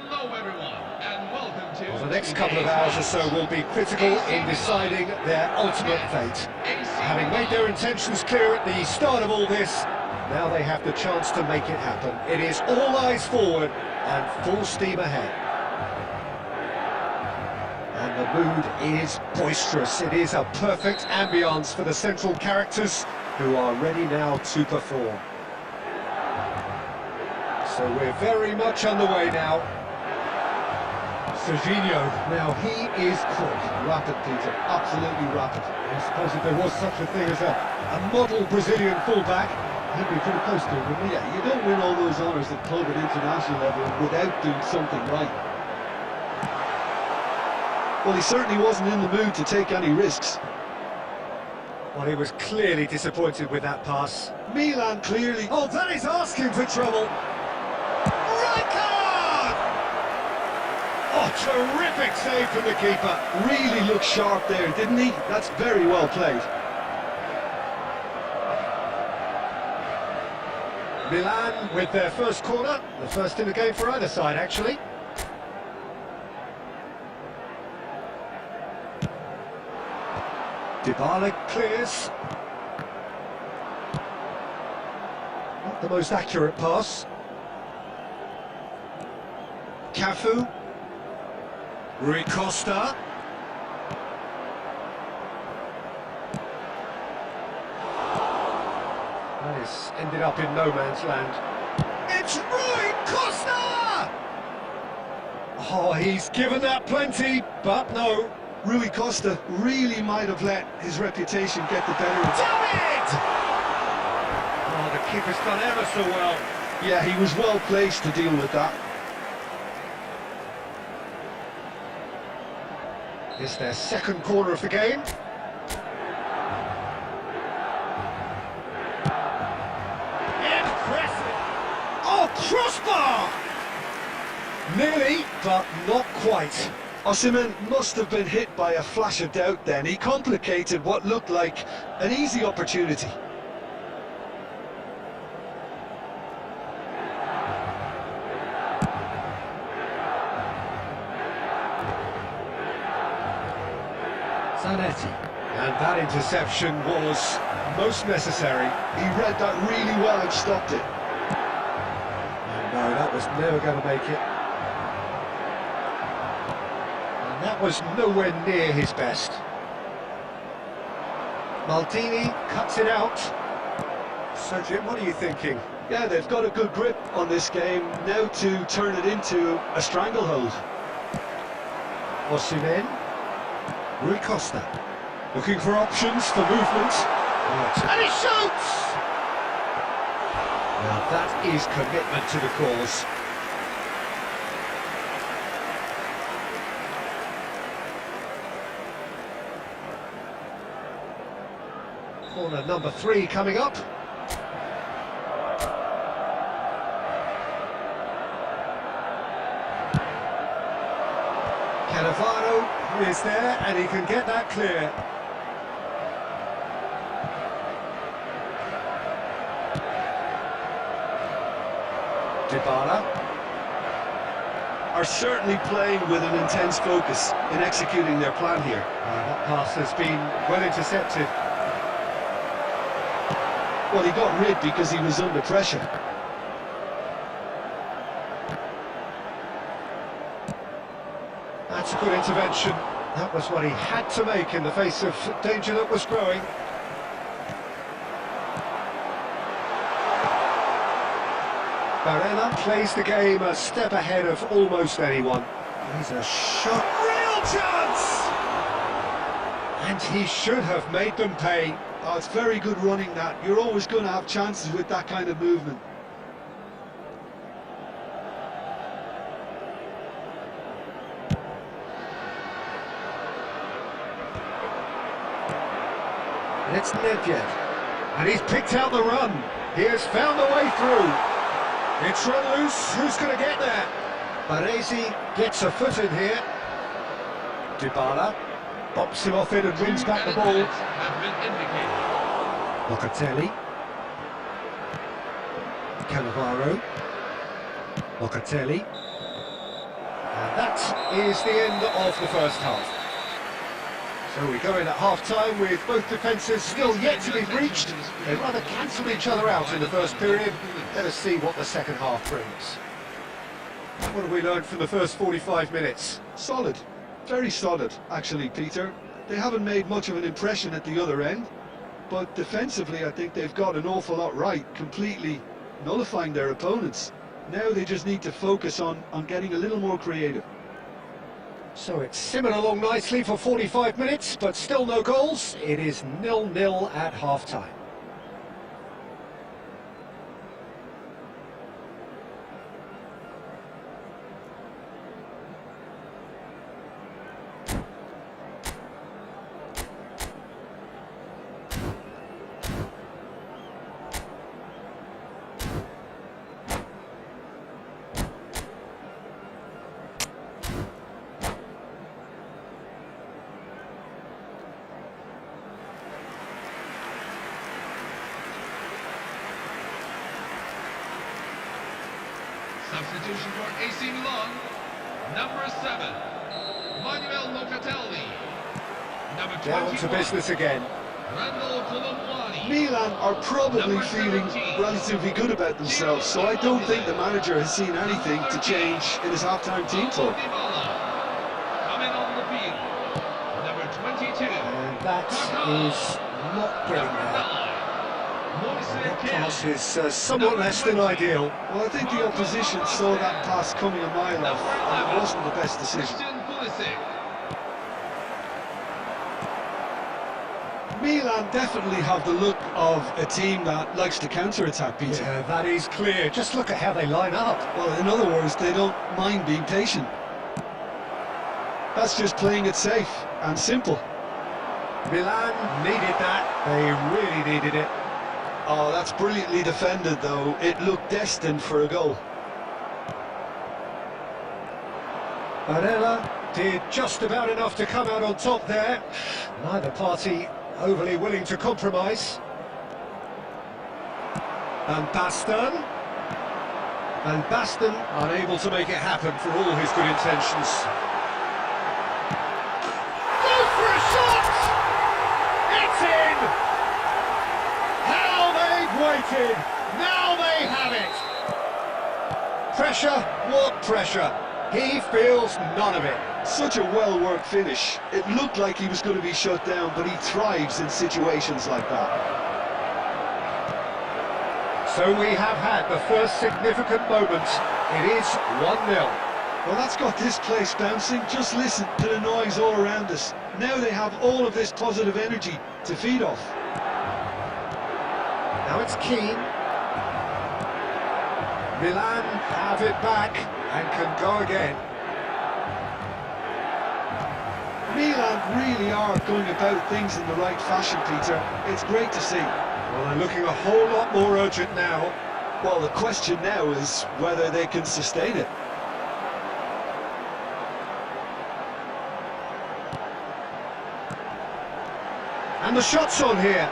Hello, everyone, and welcome to... Well, the next couple of hours or so will be critical in deciding their ultimate fate. Having made their intentions clear at the start of all this, now they have the chance to make it happen. It is all eyes forward and full steam ahead. And the mood is boisterous. It is a perfect ambience for the central characters who are ready now to perform. So we're very much underway now. Serginho, now he is quick. Rapid, Peter, absolutely rapid. I suppose if there was such a thing as a model Brazilian fullback, he'd be pretty close to it, wouldn't he? Yeah, you don't win all those honours at club and international level without doing something right. Well, he certainly wasn't in the mood to take any risks. Well, he was clearly disappointed with that pass. Milan clearly... Oh, that is asking for trouble. Red card! Oh, terrific save from the keeper. Really looked sharp there, didn't he? That's very well played. Milan with their first corner, the first in the game for either side, actually. Dybala clears. Not the most accurate pass. Cafu. Rui Costa. That has ended up in no man's land. It's Rui Costa! Oh, he's given that plenty, but no. Rui Costa really might have let his reputation get the better of him. Damn it! Oh, the keeper's done ever so well. Yeah, he was well placed to deal with that. It's their second corner of the game. Impressive! Oh, crossbar! Nearly, but not quite. Osimhen must have been hit by a flash of doubt then. He complicated what looked like an easy opportunity. Zanetti. And that interception was most necessary. He read that really well and stopped it. No, that was never going to make it. And that was nowhere near his best. Maldini cuts it out. So, Jim, what are you thinking? Yeah, they've got a good grip on this game now to turn it into a stranglehold. Osimhen. Rui Costa. Looking for options for movement. Right. And he shoots! Now that is commitment to the cause. Corner number 3 coming up. Cannavaro is there and he can get that clear. Dybala are certainly playing with an intense focus in executing their plan here. That pass has been well intercepted. Well, he got rid because he was under pressure. That's a good intervention. That was what he had to make in the face of danger that was growing. Barella plays the game a step ahead of almost anyone. He's a shot. Real chance! And he should have made them pay. Oh, it's very good running that. You're always going to have chances with that kind of movement. And it's Nedved. And he's picked out the run. He has found a way through. It's run loose. Who's going to get there? Baresi gets a foot in here. Dybala bops him off in and wins back the ball. Locatelli. Cannavaro. Locatelli. And that is the end of the first half. So we go in at half-time with both defences still yet to be breached. They rather cancelled each other out in the first period. Let us see what the second half brings. What have we learned from the first 45 minutes? Solid. Very solid, actually, Peter. They haven't made much of an impression at the other end, but defensively I think they've got an awful lot right, completely nullifying their opponents. Now they just need to focus on getting a little more creative. So it's simmered along nicely for 45 minutes, but still no goals. It is 0-0 at half-time. Substitution for AC Milan, number 7, Manuel Locatelli. Number 21, Down to business again. Randall Colomwani. Milan are probably Number feeling 17. relatively good about themselves, so I don't think the manager has seen anything to change in his half-time team talk. Coming on the field, number 22. And that is not getting there. That pass is somewhat less than ideal. Well, I think the opposition saw that pass coming a mile off, and it wasn't the best decision. Milan definitely have the look of a team that likes to counter-attack, Peter. Yeah, that is clear. Just look at how they line up. Well, in other words, they don't mind being patient. That's just playing it safe and simple. Milan needed that. They really needed it. Oh, that's brilliantly defended, though. It looked destined for a goal. Barella did just about enough to come out on top there. Neither party overly willing to compromise. And Baston unable to make it happen for all his good intentions. Go for a shot! It's in! How they've waited! Now they have it! Pressure? What pressure? He feels none of it. Such a well-worked finish. It looked like he was going to be shut down, but he thrives in situations like that. So we have had the first significant moment. It is 1-0. Well, that's got this place bouncing. Just listen to the noise all around us. Now they have all of this positive energy to feed off. Now it's Keane. Milan have it back and can go again. Milan really are going about things in the right fashion, Peter. It's great to see. Well, they're looking a whole lot more urgent now. Well, the question now is whether they can sustain it. And the shot's on here.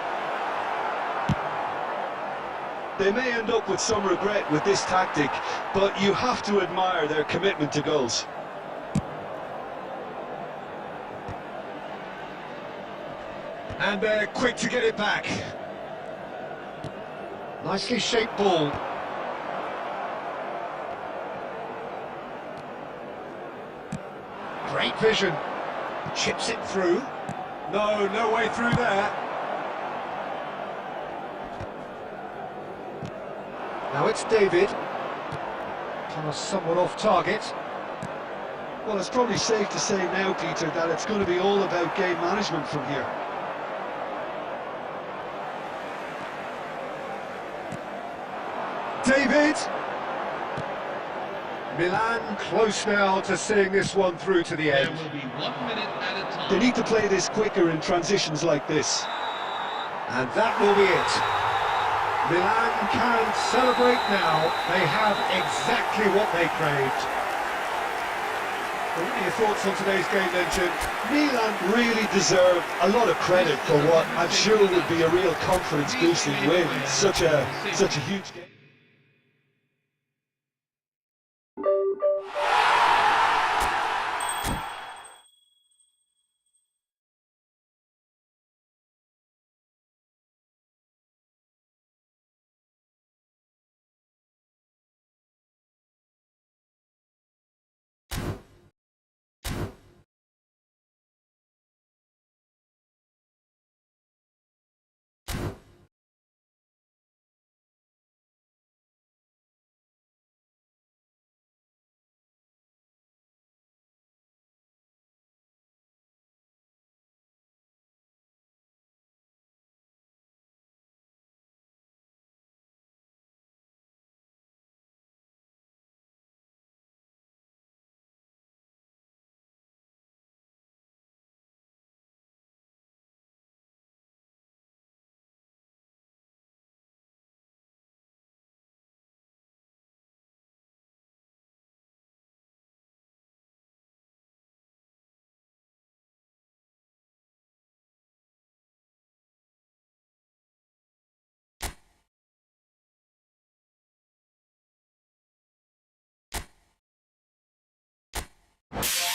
They may end up with some regret with this tactic, but you have to admire their commitment to goals. And they're quick to get it back. Nicely shaped ball. Great vision. Chips it through. No way through there. Now it's David. Pass somewhat off target. Well, it's probably safe to say now, Peter, that it's going to be all about game management from here. David! Milan close now to seeing this one through to the There end. will be 1 minute at a time. They need to play this quicker in transitions like this. And that will be it. Milan can celebrate now. They have exactly what they craved. What are your thoughts on today's game then, Jim? Milan really deserve a lot of credit for what I'm sure would be a real confidence-boosting win. Such a huge game. Ball.